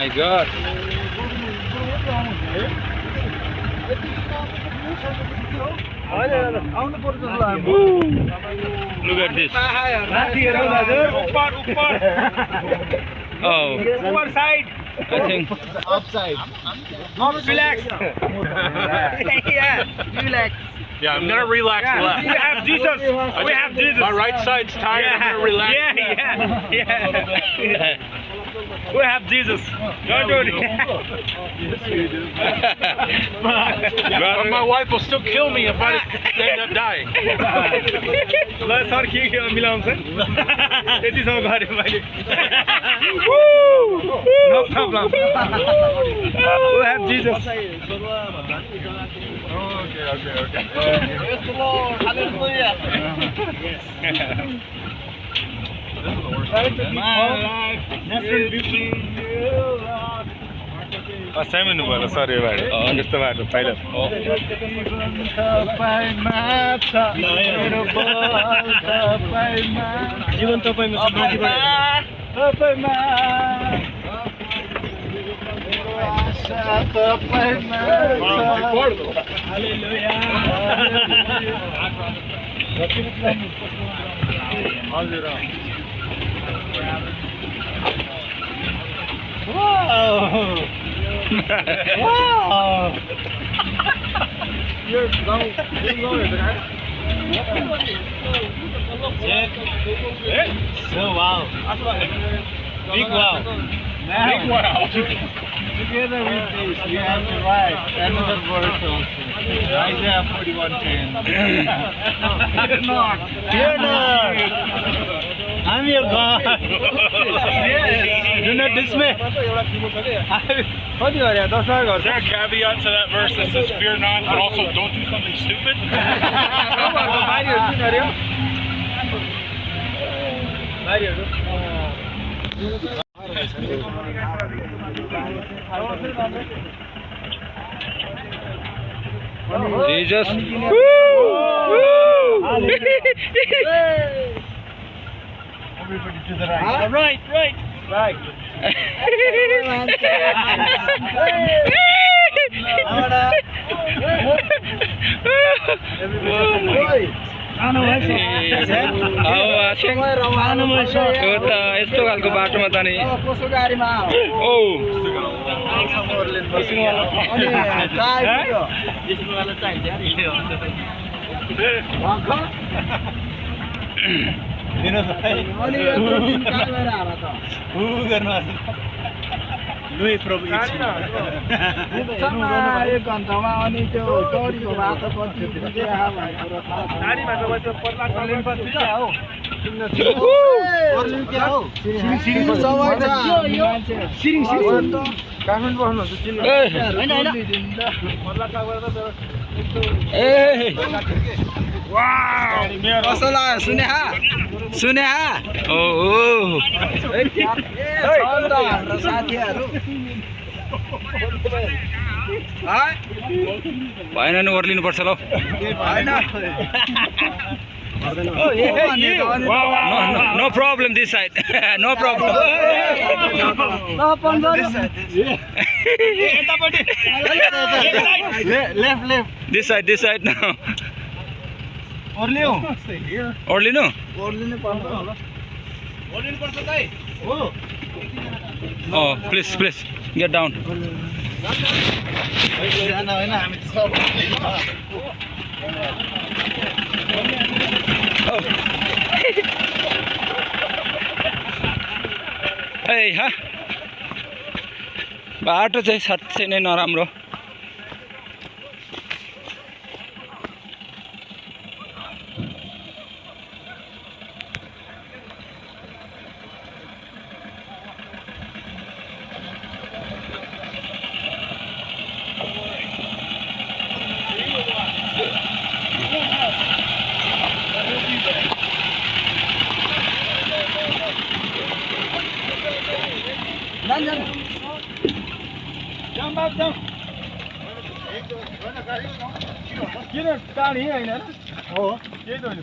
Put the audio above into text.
my God. Look at this. Oh, Upper side. I think. Upside. Relax. Yeah, relax. Yeah, I'm gonna relax left. We have Jesus. We have Jesus. My right side's tired. I'm gonna relax. Yeah. We have Jesus. Don't do it. But my wife will still kill me if I end up dying. ल सर के मिलाउँछ त्यतिसम्म गरे मैले no problem we have Jesus. Okay. Praise the Lord. Hallelujah. Assignment भयो sir यो बाटो यस्तो बाटो पहिला जीवन तपाईमा छ तपाईँमा Wow. You're going right? So wow. Big wow. Big wow. Together with this, we have to write another verse also. Isaiah 41:10. Fear not. I'm your God. Yes. Do not dismay. Is there a caveat to that verse that says fear not, but also don't do something stupid? Jesus. Everybody to the right. Right. यस्तो खालको बाटोमा त नि लुई प्रभु एक घन्टामा अनि त्यो गरीको बाटो कति सुने साथीहरु भएन नि ओर्लिनु पर्छ ल No problem this side. No problem. Left. This side now. Orlinu पर्छ दाइ हो Oh, please get down. जाना हैन हामी सब Hey, ha. बाटो चाहिँ साच्चै नै नराम्रो. Jump. किन टाढी हैन हो के त हो नि